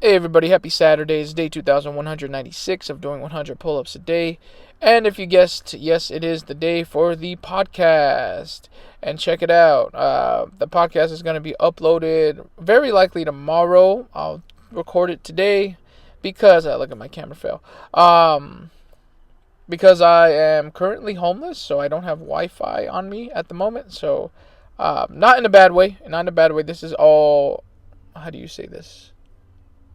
Hey everybody, happy Saturday. It's day 2196 of doing 100 pull-ups a day. And if you guessed, yes, it is the day for the podcast. And check it out. The podcast is going to be uploaded very likely tomorrow. I'll record it today because, look at my camera fail. Because I am currently homeless, so I don't have Wi-Fi on me at the moment. So, not in a bad way. Not in a bad way. This is all, how do you say this?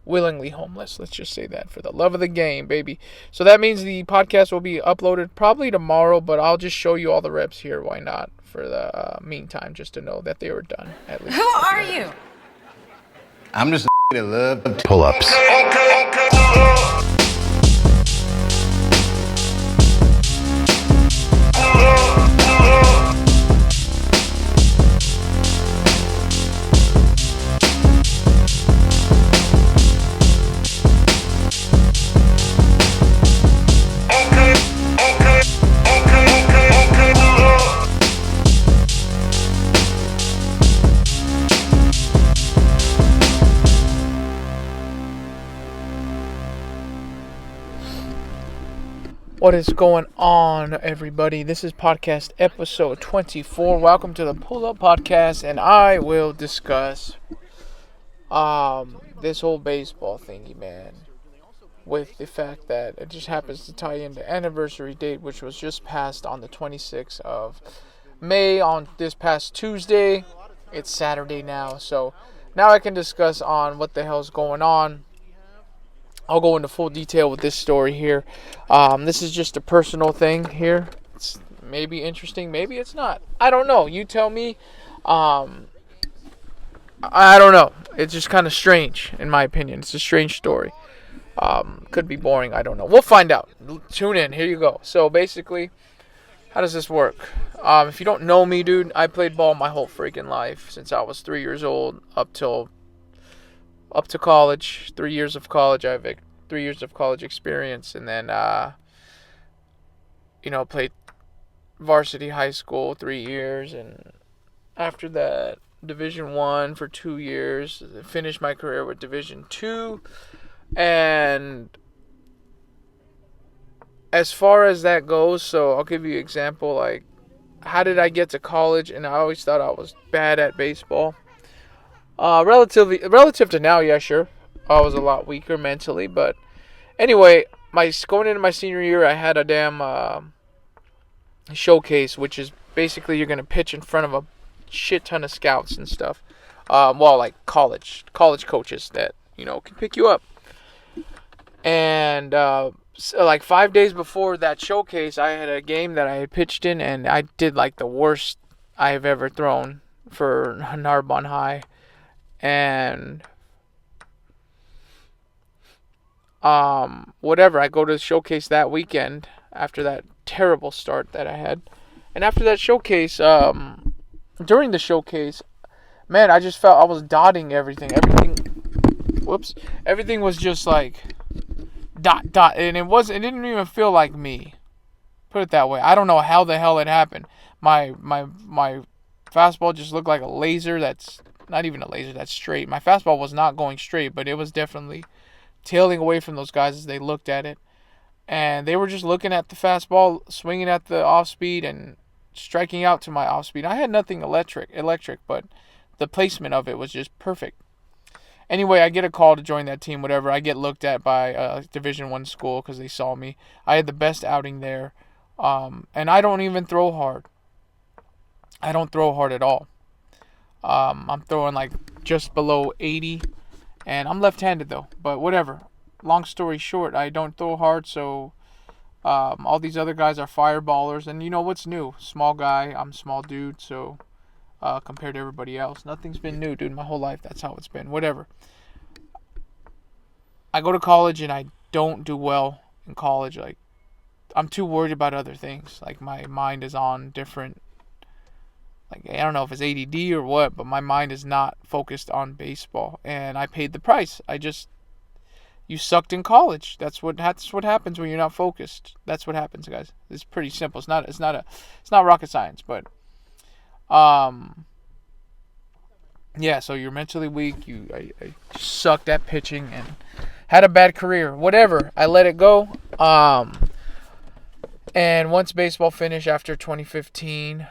Willingly homeless. Let's just say that for the love of the game, baby. So that means the podcast will be uploaded probably tomorrow, but I'll just show you all the reps here. Why not? For the meantime, just to know that they were done at least. Who are you? I'm just a that love pull-ups. What is going on, everybody? This is podcast episode 24. Welcome to the Pull Up Podcast, and I will discuss this whole baseball thingy, man. With the fact that it just happens to tie in the anniversary date, which was just passed on the 26th of May on this past Tuesday. It's Saturday now, so now I can discuss on what the hell's going on. I'll go into full detail with this story here. This is just a personal thing here. It's maybe interesting, maybe it's not. I don't know. You tell me. I don't know. It's just kind of strange, in my opinion. It's a strange story. Could be boring. I don't know. We'll find out. Tune in. Here you go. So basically, how does this work? If you don't know me, dude, I played ball my whole freaking life since I was 3 years old up to college. 3 years of college. I have 3 years of college experience, and then played varsity high school 3 years, and after that Division 1 for 2 years. Finished my career with Division 2, and as far as that goes, so I'll give you an example. Like, how did I get to college? And I always thought I was bad at baseball. Relative to now, yeah, sure. I was a lot weaker mentally, but anyway, going into my senior year, I had a damn showcase, which is basically you're gonna pitch in front of a shit ton of scouts and stuff. Like college coaches that can pick you up. And so like 5 days before that showcase, I had a game that I had pitched in, and I did like the worst I've ever thrown for Narbonne High. And whatever, I go to the showcase that weekend after that terrible start that I had. And after that showcase, during the showcase, man, I just felt I was dotting everything was just like dot, and it didn't even feel like me. Put it that way. I don't know how the hell it happened. My fastball just looked like a laser that's not even a laser that's straight. My fastball was not going straight, but it was definitely tailing away from those guys as they looked at it. And they were just looking at the fastball, swinging at the off speed, and striking out to my off speed. I had nothing electric, but the placement of it was just perfect. Anyway, I get a call to join that team, whatever. I get looked at by a Division 1 school because they saw me. I had the best outing there. And I don't even throw hard. I don't throw hard at all. I'm throwing like just below 80, and I'm left-handed though, but whatever. Long story short, I don't throw hard, so all these other guys are fireballers, and you know what's new? Small guy, I'm small dude, so compared to everybody else, nothing's been new, dude. My whole life, that's how it's been. Whatever. I go to college, and I don't do well in college. Like, I'm too worried about other things. Like, my mind is on different. Like, I don't know if it's ADD or what, but my mind is not focused on baseball, and I paid the price. You sucked in college. That's what happens when you're not focused. That's what happens, guys. It's pretty simple. It's not rocket science, but Yeah, so you're mentally weak. I sucked at pitching and had a bad career. Whatever. I let it go. And once baseball finished after 2015,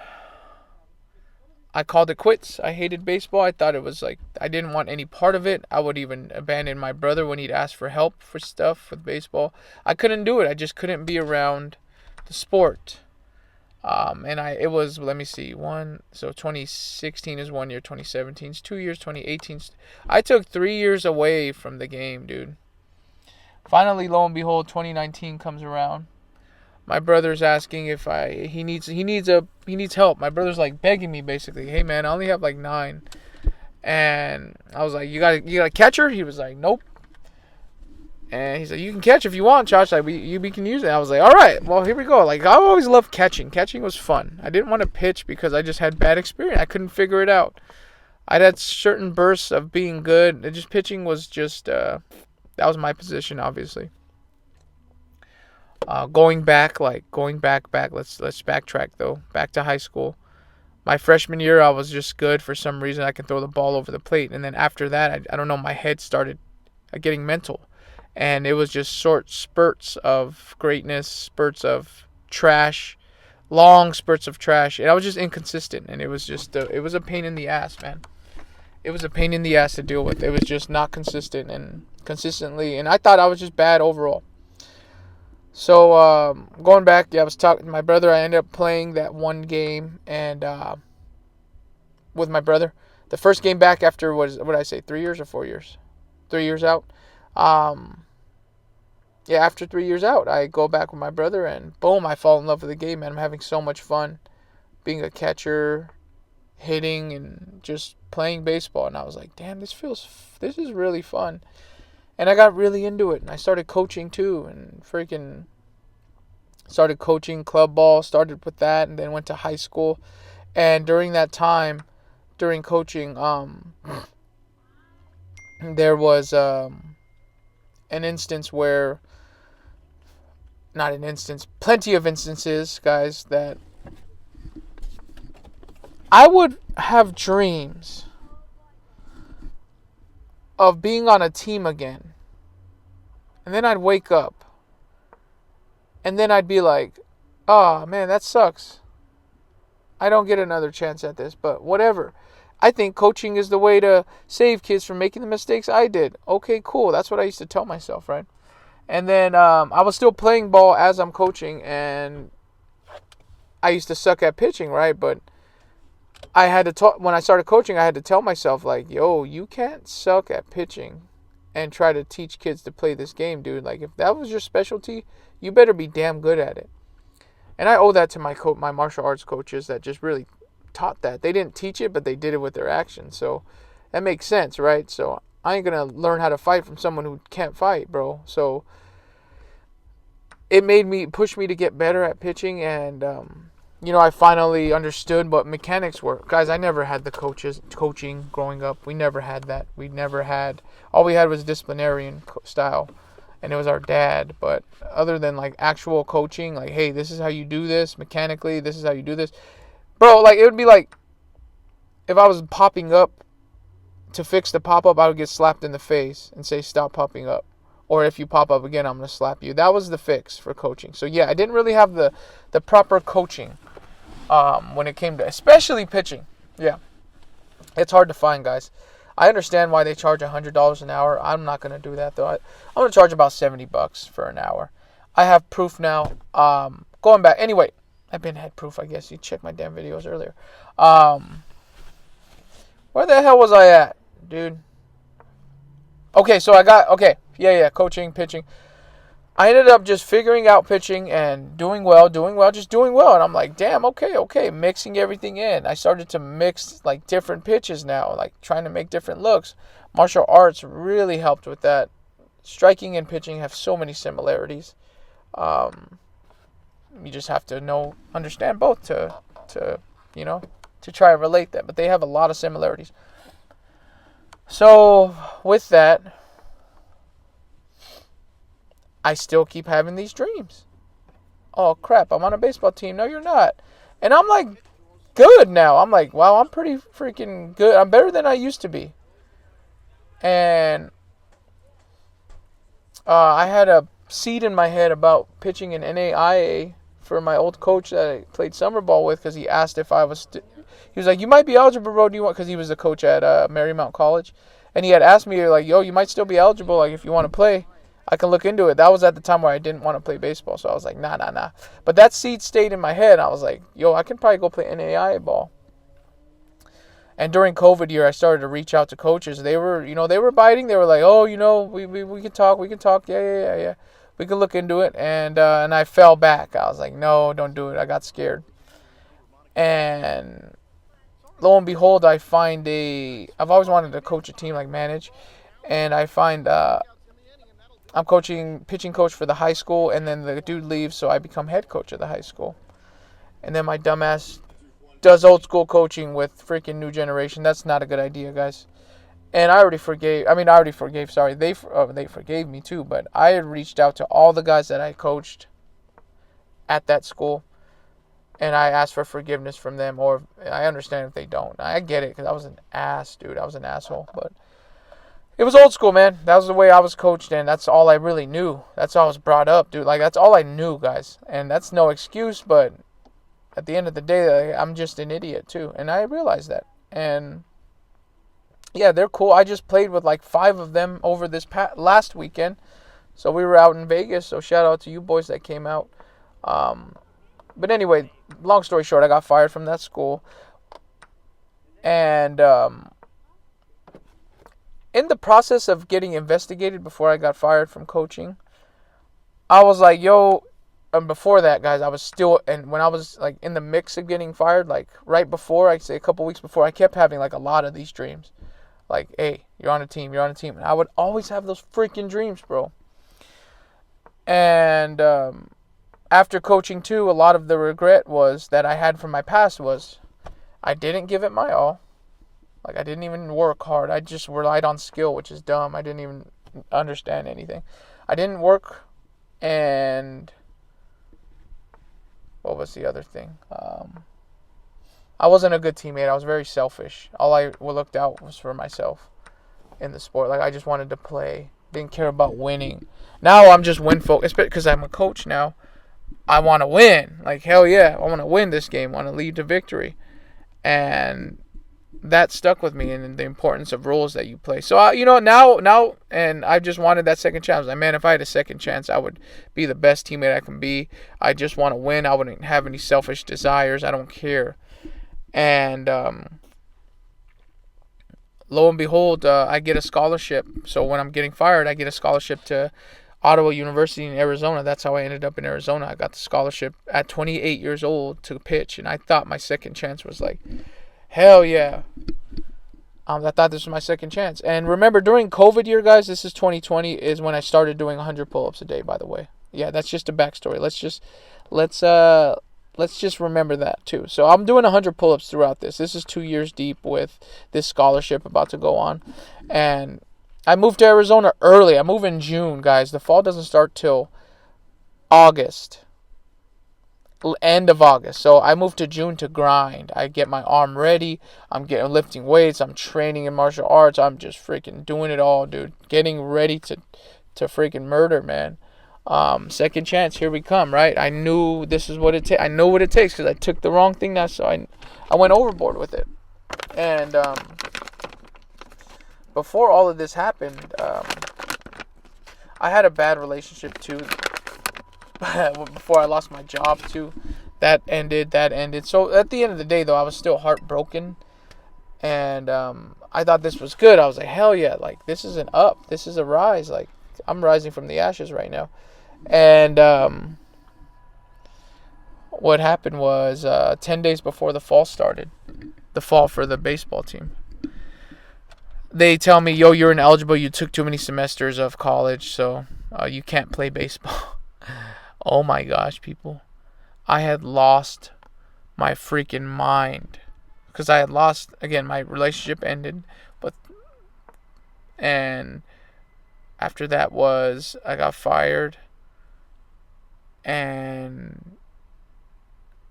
I called it quits. I hated baseball. I thought it was like, I didn't want any part of it. I would even abandon my brother when he'd ask for help for stuff with baseball. I couldn't do it. I just couldn't be around the sport. It was, let me see, 2016 is 1 year, 2017 is 2 years, 2018. I took 3 years away from the game, dude. Finally, lo and behold, 2019 comes around. My brother's asking if he needs help. My brother's like begging me basically, "Hey man, I only have like 9." And I was like, "You got a catcher?" He was like, "Nope." And he's like, "You can catch if you want, Josh. Like we can use it." I was like, "All right, well here we go." Like I always loved catching. Catching was fun. I didn't want to pitch because I just had bad experience. I couldn't figure it out. I'd had certain bursts of being good. Pitching was just that was my position, obviously. Going back. Let's backtrack though. Back to high school. My freshman year, I was just good for some reason. I could throw the ball over the plate, and then after that, I don't know. My head started getting mental, and it was just short spurts of greatness, spurts of trash, long spurts of trash, and I was just inconsistent, and it was just it was a pain in the ass, man. It was a pain in the ass to deal with. It was just not consistent and consistently, and I thought I was just bad overall. So, going back, I was talking to my brother. I ended up playing that one game and with my brother. The first game back after, what did I say, 3 years or 4 years? 3 years out. After 3 years out, I go back with my brother and boom, I fall in love with the game, man. I'm having so much fun being a catcher, hitting, and just playing baseball. And I was like, damn, this is really fun. And I got really into it, and I started coaching too, and freaking started coaching club ball, started with that, and then went to high school. And during that time, during coaching, there was an instance where, not an instance, plenty of instances, guys, that I would have dreams of being on a team again. And then I'd wake up. And then I'd be like, oh man, that sucks. I don't get another chance at this, but whatever. I think coaching is the way to save kids from making the mistakes I did. Okay, cool. That's what I used to tell myself, right? And then I was still playing ball as I'm coaching, and I used to suck at pitching, right? But I had to talk, when I started coaching, I had to tell myself, like, yo, you can't suck at pitching and try to teach kids to play this game, dude. Like, if that was your specialty, you better be damn good at it. And I owe that to my martial arts coaches that just really taught that. They didn't teach it, but they did it with their actions. So that makes sense, right? So I ain't going to learn how to fight from someone who can't fight, bro. So it pushed me to get better at pitching, and I finally understood what mechanics were. Guys, I never had the coaching growing up. We never had that. All we had was disciplinarian style, and it was our dad. But other than like actual coaching, like, hey, this is how you do this mechanically, this is how you do this. Bro, like, it would be like if I was popping up to fix the pop-up, I would get slapped in the face and say, stop popping up. Or if you pop up again, I'm going to slap you. That was the fix for coaching. So, yeah, I didn't really have the proper coaching when it came to, especially pitching. Yeah, it's hard to find, guys. I understand why they charge $100 an hour. I'm not going to do that, though. I'm going to charge about $70 for an hour. I have proof now. Going back. Anyway, I've had proof, I guess. You checked my damn videos earlier. Where the hell was I at, dude? Okay, so coaching, pitching. I ended up just figuring out pitching and doing well. And I'm like, damn, okay, mixing everything in. I started to mix like different pitches now, like trying to make different looks. Martial arts really helped with that. Striking and pitching have so many similarities. You just have to understand both to try to relate that, but they have a lot of similarities. So with that, I still keep having these dreams. Oh crap, I'm on a baseball team. No, you're not. And I'm like good now. I'm like, wow, I'm pretty freaking good. I'm better than I used to be. And I had a seed in my head about pitching an NAIA for my old coach that I played summer ball with, because he asked if I was. He was like, "You might be eligible, bro. Do you want?" Because he was the coach at Marymount College, and he had asked me like, "Yo, you might still be eligible. Like, if you want to play, I can look into it." That was at the time where I didn't want to play baseball, so I was like, "Nah, nah, nah." But that seed stayed in my head. I was like, "Yo, I can probably go play NAIA ball." And during COVID year, I started to reach out to coaches. They were biting. They were like, "Oh, we can talk. We can talk. Yeah. We can look into it." And I fell back. I was like, "No, don't do it." I got scared. And lo and behold, I've always wanted to coach a team, like manage. And I find I'm pitching coach for the high school, and then the dude leaves, so I become head coach of the high school. And then my dumbass does old school coaching with freaking new generation. That's not a good idea, guys. And I already forgave. Sorry, they forgave me too. But I had reached out to all the guys that I coached at that school, and I asked for forgiveness from them. Or I understand if they don't. I get it, because I was an ass, dude. I was an asshole. But it was old school, man. That was the way I was coached, and that's all I really knew. That's how I was brought up, dude. Like, that's all I knew, guys. And that's no excuse, but at the end of the day, I'm just an idiot too, and I realized that. And yeah, they're cool. I just played with like 5 of them over this last weekend. So we were out in Vegas. So shout out to you boys that came out. But anyway, long story short, I got fired from that school. And in the process of getting investigated before I got fired from coaching, I was like, yo. And before that, guys, I was still, and when I was like in the mix of getting fired, like right before, I'd say a couple weeks before, I kept having like a lot of these dreams. Like, hey, you're on a team. And I would always have those freaking dreams, bro. And after coaching too, a lot of the regret was that I had from my past was I didn't give it my all. Like, I didn't even work hard. I just relied on skill, which is dumb. I didn't even understand anything. I didn't work, and what was the other thing? I wasn't a good teammate. I was very selfish. All I looked out was for myself in the sport. Like, I just wanted to play. Didn't care about winning. Now I'm just win focused, because I'm a coach now. I want to win. Like, hell yeah, I want to win this game. I want to lead to victory. And that stuck with me, and the importance of roles that you play. So, now, and I just wanted that second chance. Like, man, if I had a second chance, I would be the best teammate I can be. I just want to win. I wouldn't have any selfish desires. I don't care. And lo and behold, I get a scholarship. So when I'm getting fired, I get a scholarship to Ottawa University in Arizona. That's how I ended up in Arizona. I got the scholarship at 28 years old to pitch, and I thought my second chance was like, hell yeah. I thought this was my second chance. And remember, during COVID year, guys, this is 2020, is when I started doing 100 pull-ups a day, by the way. Yeah, that's just a backstory. Let's just remember that too. So I'm doing 100 pull-ups throughout this. This is 2 years deep with this scholarship about to go on. And I moved to Arizona early. I move in June, guys. The fall doesn't start till August. End of August. So I moved to June to grind. I get my arm ready. I'm lifting weights. I'm training in martial arts. I'm just freaking doing it all, dude. Getting ready to freaking murder, man. Second chance, here we come, right? I knew this is what it takes. I know what it takes, because I took the wrong thing now, so I went overboard with it. And before all of this happened, I had a bad relationship too. Before I lost my job too, that ended. So at the end of the day, though, I was still heartbroken, and I thought this was good. I was like, hell yeah, like, this is an up, this is a rise. Like, I'm rising from the ashes right now. And what happened was 10 days before the fall started, the fall for the baseball team, they tell me, yo, you're ineligible. You took too many semesters of college, so you can't play baseball. Oh my gosh, people. I had lost my freaking mind. Because I had lost, again, my relationship ended. And after that I got fired. And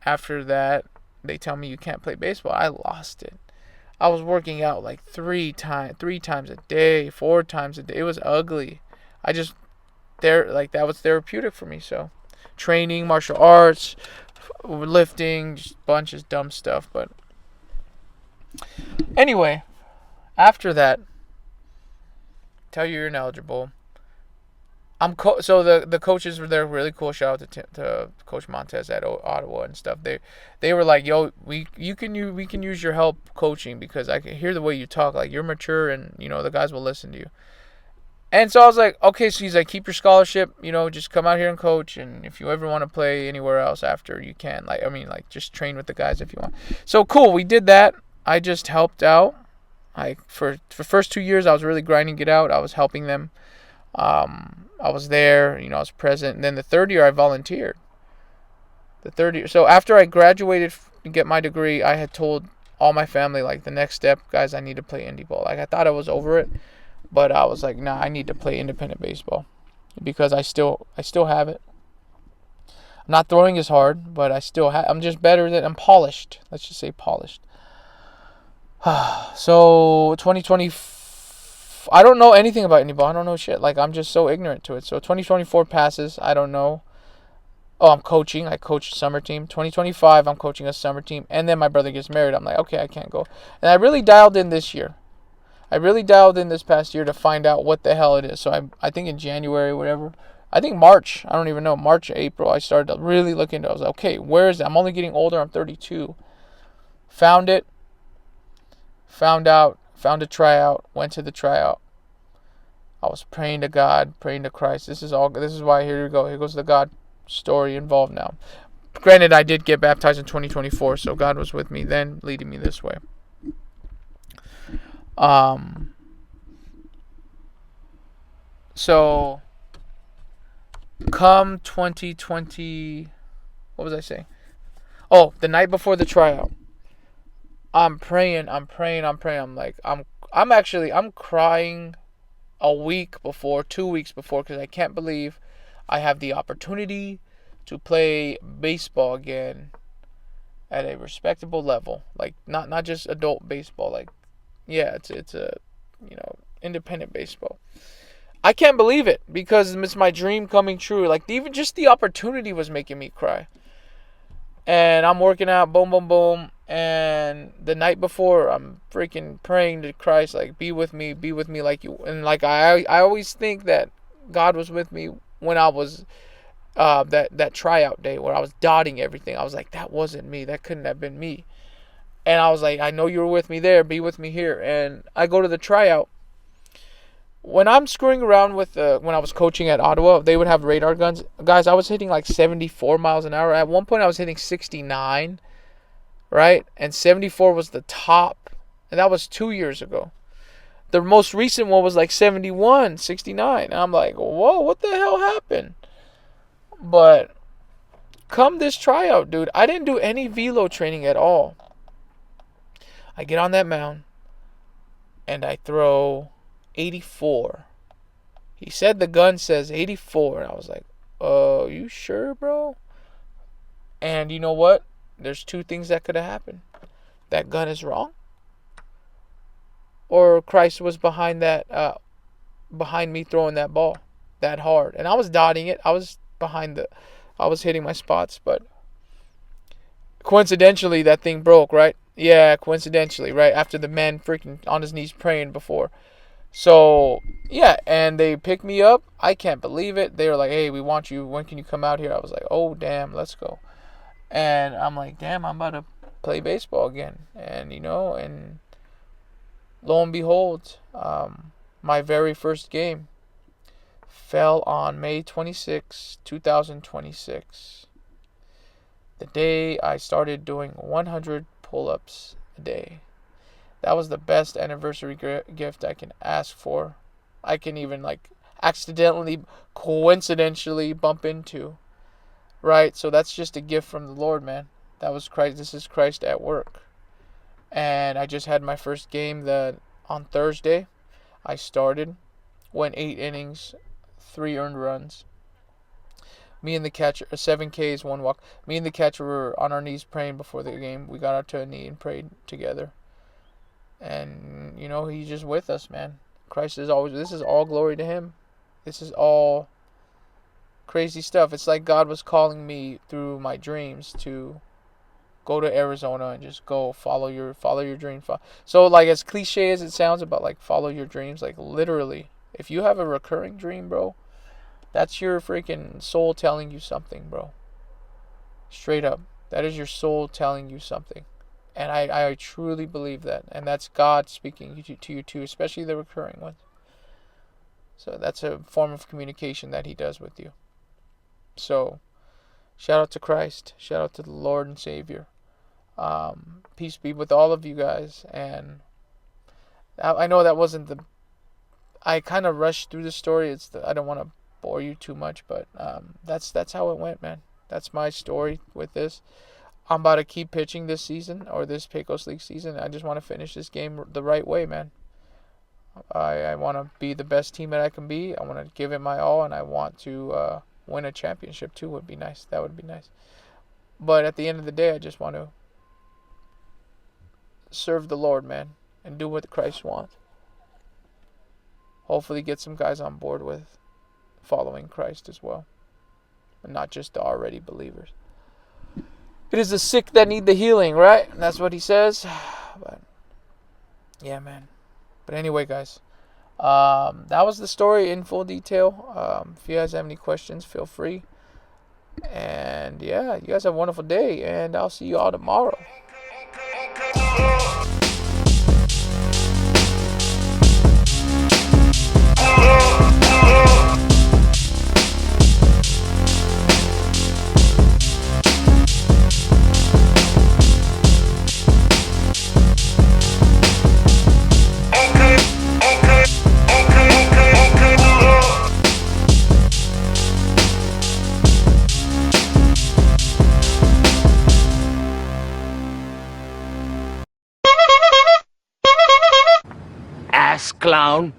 after that, they tell me you can't play baseball, I lost it. I was working out like three times a day, 4 times a day. It was ugly. I just that was therapeutic for me. So, training, martial arts, lifting, just bunches of dumb stuff. But anyway, after that, tell you you're ineligible. So the coaches were there, really cool. Shout out to Coach Montez at Ottawa and stuff. They were like, yo, we can use your help coaching, because I can hear the way you talk, like you're mature, and the guys will listen to you. And so I was like, okay. So he's like, keep your scholarship, just come out here and coach, and if you ever want to play anywhere else after, you can. Just train with the guys if you want. So cool, we did that. I just helped out. For the first 2 years, I was really grinding it out. I was helping them. I was there, I was present. And then the third year, I volunteered. So after I graduated to get my degree, I had told all my family, like, the next step, guys, I need to play indie ball. Like, I thought I was over it, but I was like, nah, I need to play independent baseball, because I still have it. I'm not throwing as hard, but I'm just better I'm polished. Let's just say polished. So 2020. I don't know anything about indie ball. I don't know shit. Like, I'm just so ignorant to it. So 2024 passes. I don't know. Oh, I'm coaching. I coach a summer team. 2025, I'm coaching a summer team. And then my brother gets married. I'm like, okay, I can't go. And I really dialed in this year. I really dialed in this past year to find out what the hell it is. So I think in January, whatever. I think March. I don't even know. March, April. I started to really look into it. I was like, okay, where is it? I'm only getting older. I'm 32. Found it. Found a tryout, went to the tryout. I was praying to God, praying to Christ. This is why, here we go. Here goes the God story involved now. Granted, I did get baptized in 2024, so God was with me then, leading me this way. So come 2020, what was I saying? Oh, the night before the tryout. I'm praying. I'm like, I'm crying a week before, 2 weeks before, because I can't believe I have the opportunity to play baseball again at a respectable level. Like, not just adult baseball. Like, yeah, it's a, independent baseball. I can't believe it, because it's my dream coming true. Like, even just the opportunity was making me cry. And I'm working out, boom, boom, boom. And the night before, I'm freaking praying to Christ, like, be with me like you. And like, I always think that God was with me when I was that tryout day where I was dotting everything. I was like, that wasn't me. That couldn't have been me. And I was like, I know you were with me there. Be with me here. And I go to the tryout. When I'm screwing around with when I was coaching at Ottawa, they would have radar guns. Guys, I was hitting like 74 miles an hour. At one point, I was hitting 69, right? And 74 was the top. And that was 2 years ago. The most recent one was like 71, 69. And I'm like, whoa, what the hell happened? But come this tryout, dude, I didn't do any velo training at all. I get on that mound, and I throw 84. He said the gun says 84, and I was like, oh, you sure, bro? And you know what? There's two things that could have happened. That gun is wrong, or Christ was behind behind me throwing that ball that hard. And I was dotting it. I was hitting my spots, but coincidentally, that thing broke, right? Yeah, coincidentally, right? After the man freaking on his knees praying before. So, yeah, and they picked me up. I can't believe it. They were like, hey, we want you. When can you come out here? I was like, oh, damn, let's go. And I'm like, damn, I'm about to play baseball again. And, and lo and behold, my very first game fell on May 26, 2026. The day I started doing 100 pull-ups a day. That was the best anniversary gift I can ask for. I can even accidentally, coincidentally bump into. Right? So that's just a gift from the Lord, man. That was Christ. This is Christ at work. And I just had my first game on Thursday. I started, went 8 innings, 3 earned runs. Me and the catcher, 7 Ks, 1 walk. Me and the catcher were on our knees praying before the game. We got out to a knee and prayed together. And, he's just with us, man. Christ is always, this is all glory to him. This is all crazy stuff. It's like God was calling me through my dreams to go to Arizona and just go follow your dream. So, like, as cliche as it sounds about, like, follow your dreams, like, literally, if you have a recurring dream, bro, that's your freaking soul telling you something, bro. Straight up. That is your soul telling you something. And I truly believe that. And that's God speaking to you too, especially the recurring ones. So that's a form of communication that he does with you. So, shout out to Christ. Shout out to the Lord and Savior. Peace be with all of you guys. And I know that wasn't I kind of rushed through the story. I don't want to bore you too much, but that's how it went, man. That's my story with this. I'm about to keep pitching this season, or this Pecos League season. I just want to finish this game the right way, man. I want to be the best team that I can be. I want to give it my all, and I want to win a championship too. Would be nice. That would be nice. But at the end of the day, I just want to serve the Lord, man, and do what Christ wants. Hopefully get some guys on board with following Christ as well, and not just the already believers. It is the sick that need the healing, right? And that's what he says. But yeah, man. But anyway, guys, that was the story in full detail. If you guys have any questions, feel free. And yeah, you guys have a wonderful day, and I'll see you all tomorrow. Ass clown.